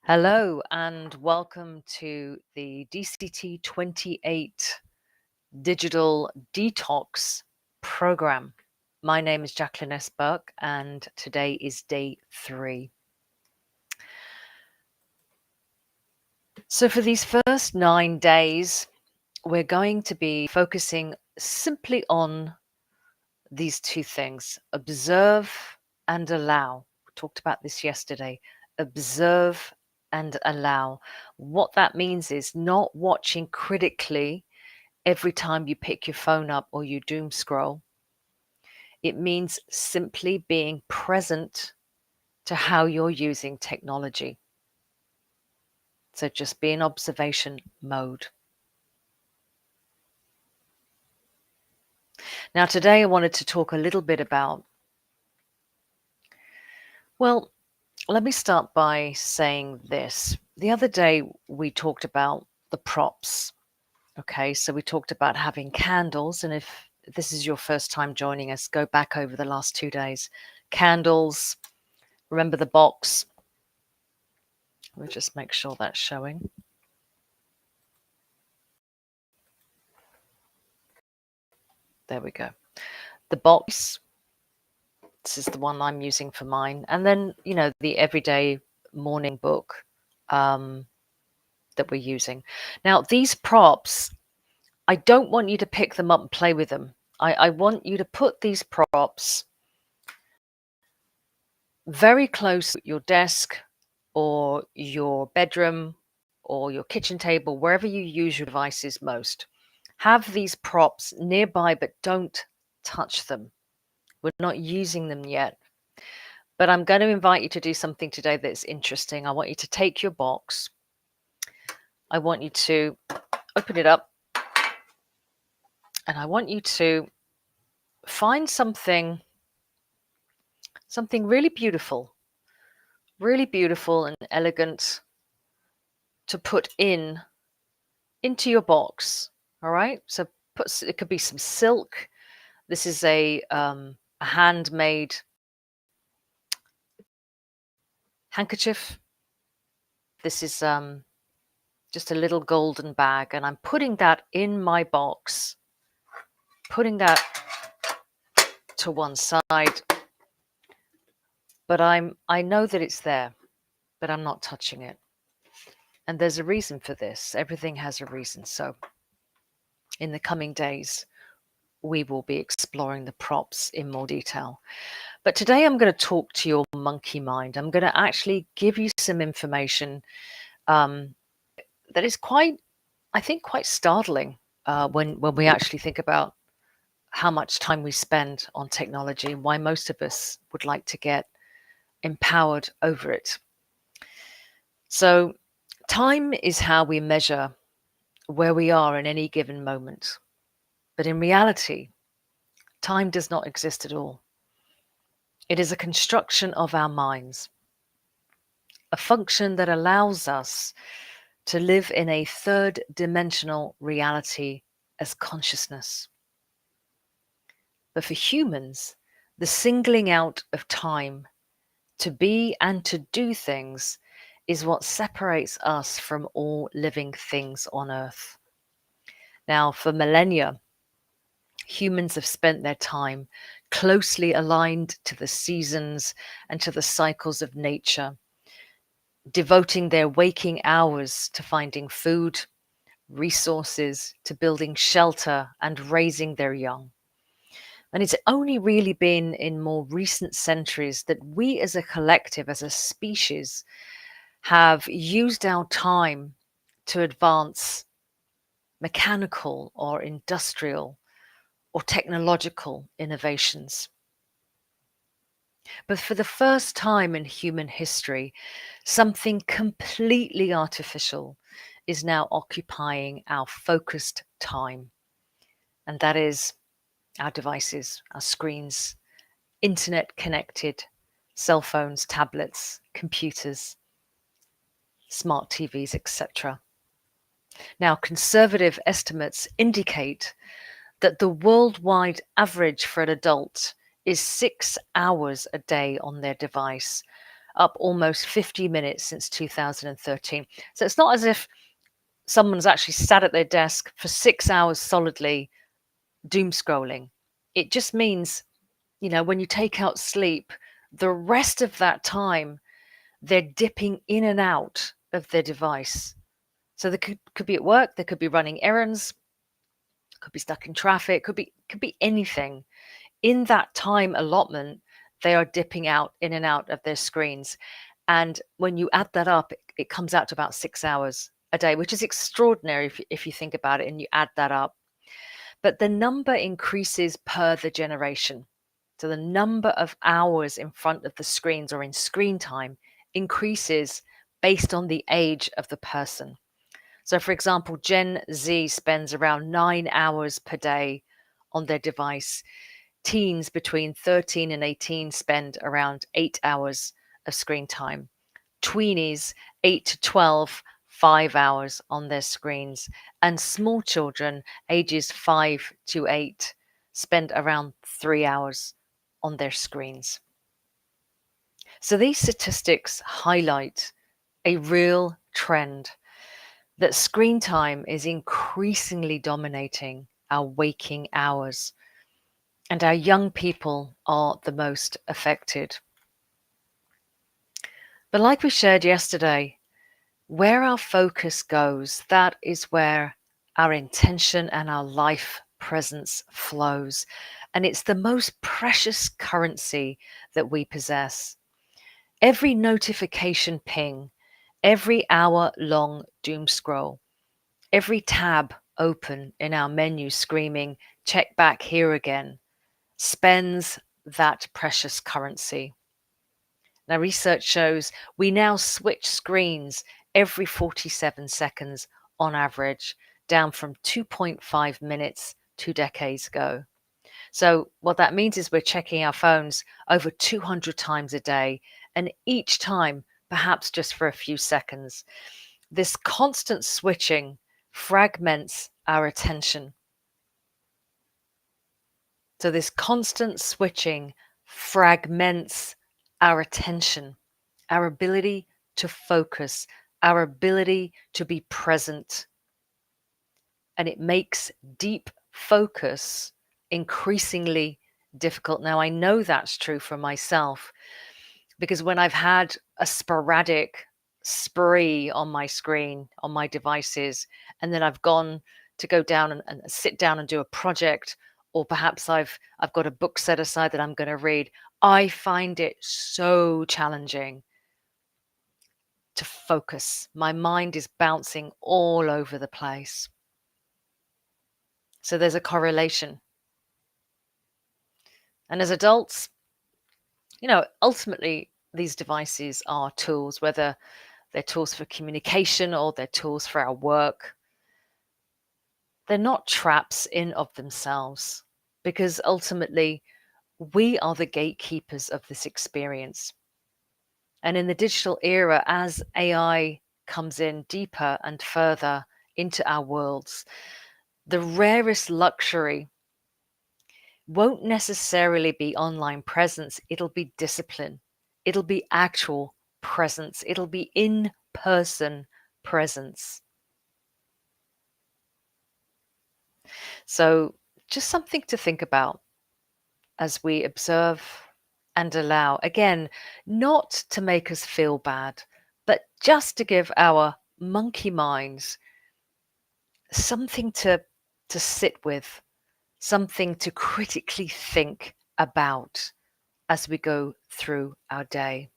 Hello and welcome to the DCT 28 Digital Detox Program. My name is Jacqueline S. Burke and today is day 3. So for these first 9 days, we're going to be focusing simply on these two things: observe and allow. We talked about this yesterday. Observe and allow. What that means is not watching critically every time you pick your phone up or you doom scroll. It means simply being present to how you're using technology. So just be in observation mode. Now, today I wanted to talk a little bit about, well, let me start by saying this. The other day we talked about the props. Okay, so we talked about having candles, and if this is your first time joining us, go back over the last 2 days. Candles, remember the box. Let me just make sure that's showing. There we go. The box, this is the one I'm using for mine. And then, the everyday morning book that we're using. Now, these props, I don't want you to pick them up and play with them. I want you to put these props very close to your desk or your bedroom or your kitchen table, wherever you use your devices most. Have these props nearby, but don't touch them. We're not using them yet. But I'm going to invite you to do something today that's interesting. I want you to take your box. I want you to open it up. And I want you to find something really beautiful and elegant to put into your box. All right. So it could be some silk. This is a handmade handkerchief. This is just a little golden bag, and I'm putting that in my box, putting that to one side. But I know that it's there, but I'm not touching it. And there's a reason for this. Everything has a reason. So in the coming days, we will be exploring the props in more detail. But today I'm going to talk to your monkey mind. I'm going to actually give you some information that is quite startling when we actually think about how much time we spend on technology and why most of us would like to get empowered over it. So time is how we measure where we are in any given moment. But in reality, time does not exist at all. It is a construction of our minds, a function that allows us to live in a third dimensional reality as consciousness. But for humans, the singling out of time to be and to do things is what separates us from all living things on Earth. Now, for millennia, humans have spent their time closely aligned to the seasons and to the cycles of nature, devoting their waking hours to finding food, resources, to building shelter and raising their young. And it's only really been in more recent centuries that we as a collective, as a species, have used our time to advance mechanical or industrial or technological innovations. But for the first time in human history, something completely artificial is now occupying our focused time. And that is our devices, our screens, internet connected cell phones, tablets, computers, smart TVs, etc. Now, conservative estimates indicate that the worldwide average for an adult is 6 hours a day on their device, up almost 50 minutes since 2013. So it's not as if someone's actually sat at their desk for 6 hours solidly doom scrolling. It just means, when you take out sleep, the rest of that time, they're dipping in and out of their device. So they could be at work, they could be running errands, could be stuck in traffic, could be anything. In that time allotment, they are dipping out in and out of their screens. And when you add that up, it comes out to about 6 hours a day, which is extraordinary if you think about it and you add that up. But the number increases per the generation. So the number of hours in front of the screens or in screen time increases based on the age of the person. So, for example, Gen Z spends around 9 hours per day on their device. Teens between 13 and 18 spend around 8 hours of screen time. Tweenies, 8 to 12, 5 hours on their screens. And small children, ages 5 to 8, spend around 3 hours on their screens. So these statistics highlight a real trend that screen time is increasingly dominating our waking hours, and our young people are the most affected. But like we shared yesterday, where our focus goes, that is where our intention and our life presence flows. And it's the most precious currency that we possess. Every notification ping, every hour-long doom scroll, every tab open in our menu screaming, check back here again, spends that precious currency. Now, research shows we now switch screens every 47 seconds on average, down from 2.5 minutes 2 decades ago. So what that means is we're checking our phones over 200 times a day, and each time perhaps just for a few seconds. This constant switching fragments our attention. So this constant switching fragments our attention, our ability to focus, our ability to be present. And it makes deep focus increasingly difficult. Now, I know that's true for myself because when I've had a sporadic spree on my screen, on my devices, and then I've gone to go down and sit down and do a project, or perhaps I've got a book set aside that I'm going to read, I find it so challenging to focus. My mind is bouncing all over the place. So there's a correlation. And as adults, ultimately these devices are tools, whether they're tools for communication or they're tools for our work. They're not traps in of themselves, because ultimately we are the gatekeepers of this experience. And in the digital era, as AI comes in deeper and further into our worlds, the rarest luxury won't necessarily be online presence. It'll be discipline. It'll be actual presence. It'll be in-person presence. So just something to think about as we observe and allow. Again, not to make us feel bad, but just to give our monkey minds something to sit with, something to critically think about as we go through our day.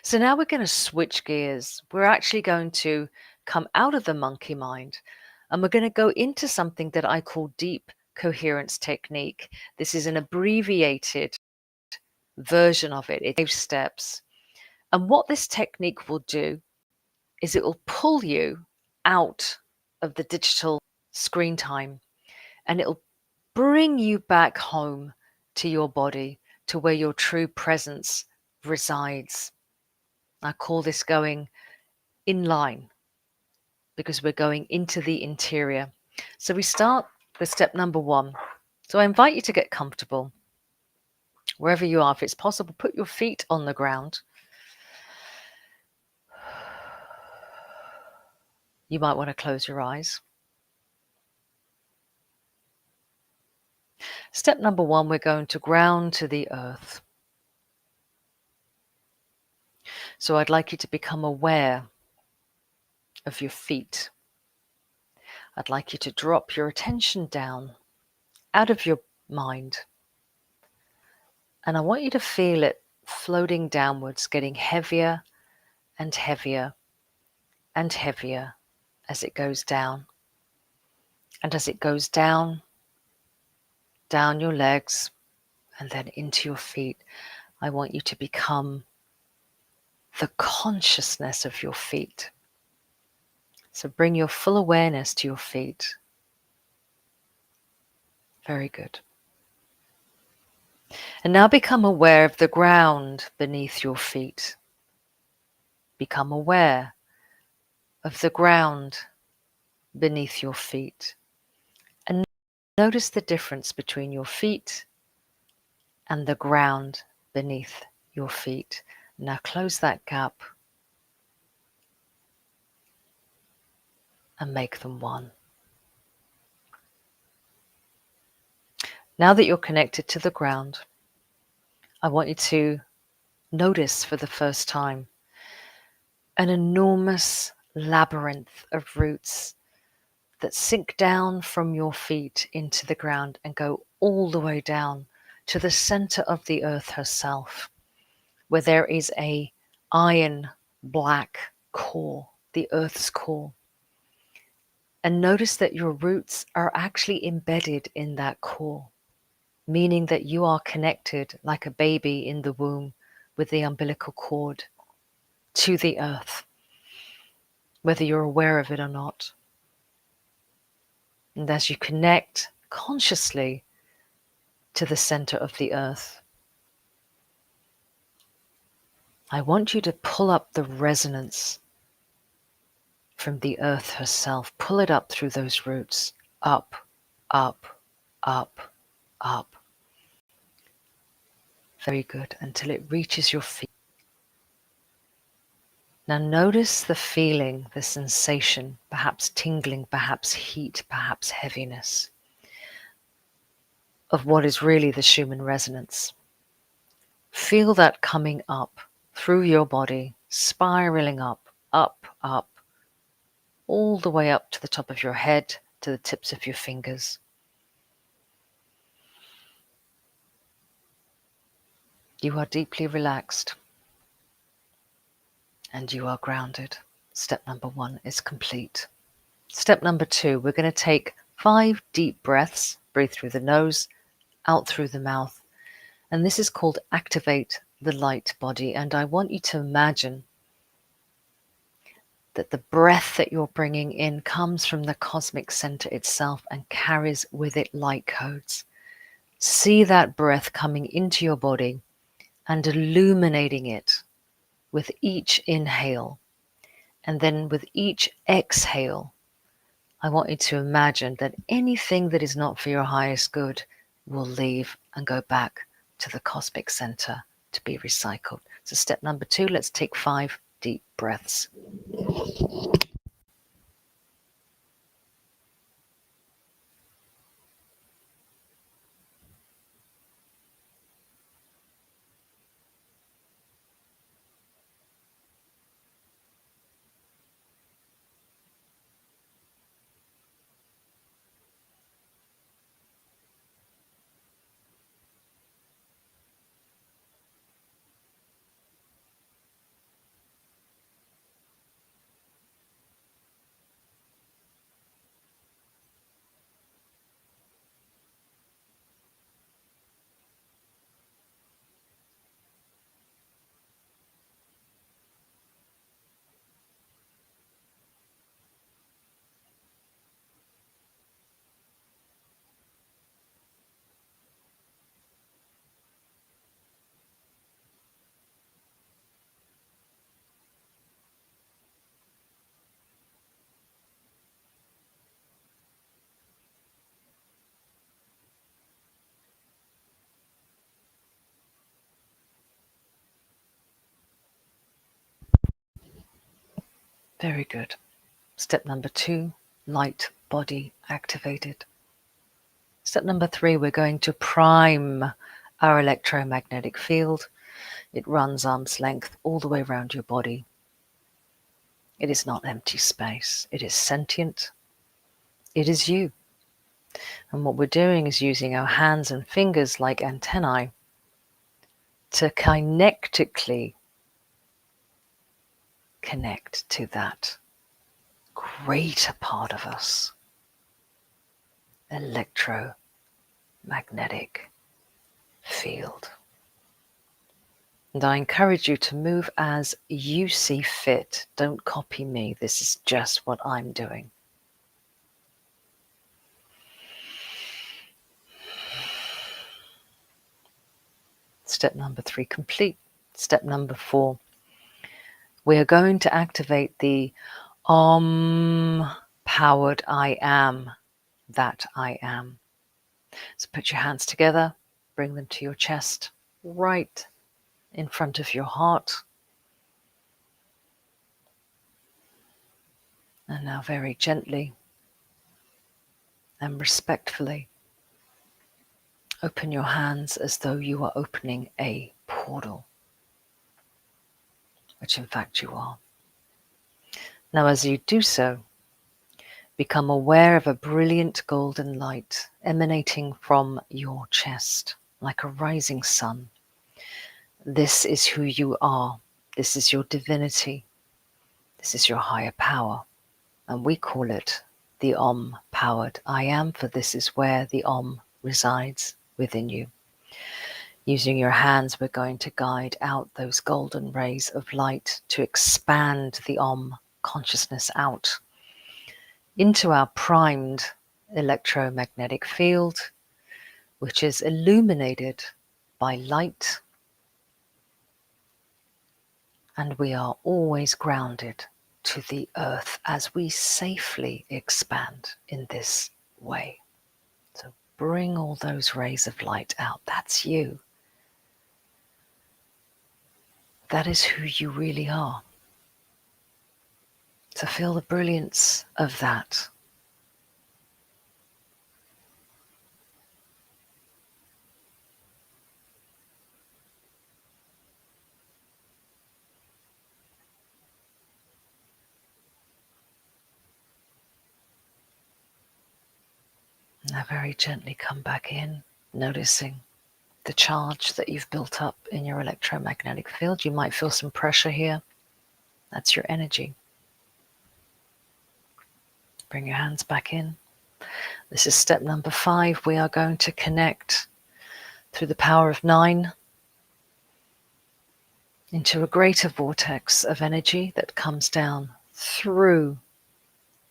So now we're going to switch gears. We're actually going to come out of the monkey mind and we're going to go into something that I call deep coherence technique. This is an abbreviated version of it. It's 5 steps. And what this technique will do is it will pull you out of the digital screen time and it'll bring you back home to your body, to where your true presence resides. I call this going in line because we're going into the interior. So we start with step number 1. So I invite you to get comfortable. Wherever you are, if it's possible, put your feet on the ground. You might want to close your eyes. Step number 1, we're going to ground to the earth. So I'd like you to become aware of your feet. I'd like you to drop your attention down out of your mind. And I want you to feel it floating downwards, getting heavier and heavier and heavier as it goes down. And as it goes down your legs and then into your feet, I want you to become the consciousness of your feet. So bring your full awareness to your feet. Very good. And now become aware of the ground beneath your feet. Become aware of the ground beneath your feet. And notice the difference between your feet and the ground beneath your feet. Now close that gap and make them one. Now that you're connected to the ground, I want you to notice for the first time an enormous labyrinth of roots that sink down from your feet into the ground and go all the way down to the center of the earth herself, where there is a iron black core, the earth's core. And notice that your roots are actually embedded in that core, meaning that you are connected like a baby in the womb with the umbilical cord to the earth, whether you're aware of it or not. And as you connect consciously to the center of the earth, I want you to pull up the resonance from the earth herself. Pull it up through those roots. Up, up, up, up. Very good. Until it reaches your feet. Now notice the feeling, the sensation, perhaps tingling, perhaps heat, perhaps heaviness, of what is really the Schumann resonance. Feel that coming up through your body, spiraling up, up, up, all the way up to the top of your head, to the tips of your fingers. You are deeply relaxed and you are grounded. Step number 1 is complete. Step number 2, we're going to take 5 deep breaths. Breathe through the nose, out through the mouth. And this is called Activate the Light Body. And I want you to imagine that the breath that you're bringing in comes from the cosmic center itself and carries with it light codes. See that breath coming into your body and illuminating it with each inhale. And then with each exhale, I want you to imagine that anything that is not for your highest good will leave and go back to the cosmic center to be recycled. So step number 2, let's take 5 deep breaths. Very good. Step number 2, light body activated. Step number 3, we're going to prime our electromagnetic field. It runs arm's length all the way around your body. It is not empty space. It is sentient. It is you. And what we're doing is using our hands and fingers like antennae to kinetically connect to that greater part of us, electromagnetic field. And I encourage you to move as you see fit. Don't copy me. This is just what I'm doing. Step number 3 complete. Step number 4, we are going to activate the powered I am, that I am. So put your hands together, bring them to your chest, right in front of your heart. And now very gently and respectfully, open your hands as though you are opening a portal, which in fact you are. Now as you do so, become aware of a brilliant golden light emanating from your chest, like a rising sun. This is who you are. This is your divinity. This is your higher power. And we call it the Om-powered I am, for this is where the Om resides within you. Using your hands, we're going to guide out those golden rays of light to expand the Om consciousness out into our primed electromagnetic field, which is illuminated by light, and we are always grounded to the earth as we safely expand in this way. So bring all those rays of light out. That's you. That is who you really are. So feel the brilliance of that. Now very gently come back in, noticing the charge that you've built up in your electromagnetic field. You might feel some pressure here. That's your energy. Bring your hands back in. This is step number 5. We are going to connect through the power of 9 into a greater vortex of energy that comes down through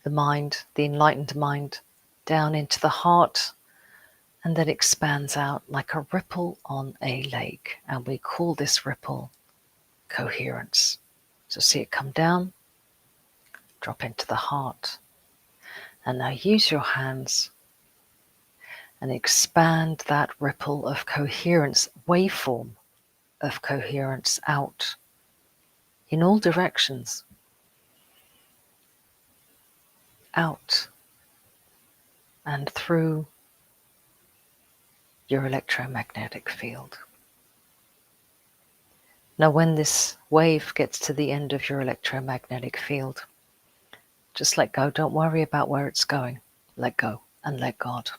the mind, the enlightened mind, down into the heart, and then expands out like a ripple on a lake. And we call this ripple coherence. So see it come down, drop into the heart. And now use your hands and expand that ripple of coherence, waveform of coherence out in all directions. Out and through your electromagnetic field. Now when this wave gets to the end of your electromagnetic field, just let go. Don't worry about where it's going. Let go and let God.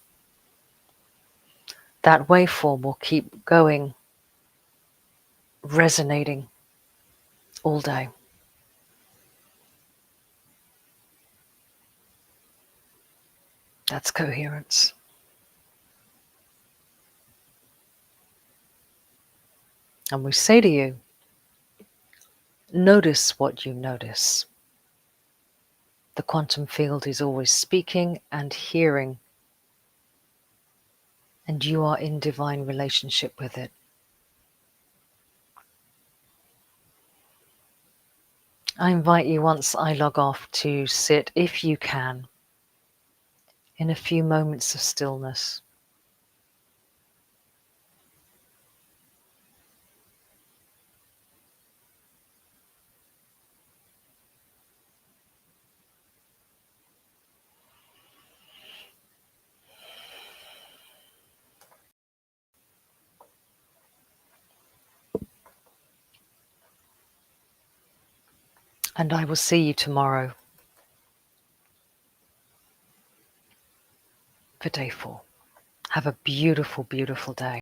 That waveform will keep going, resonating all day. That's coherence. And we say to you, notice what you notice. The quantum field is always speaking and hearing, and you are in divine relationship with it. I invite you, once I log off, to sit, if you can, in a few moments of stillness. And I will see you tomorrow for day 4. Have a beautiful, beautiful day.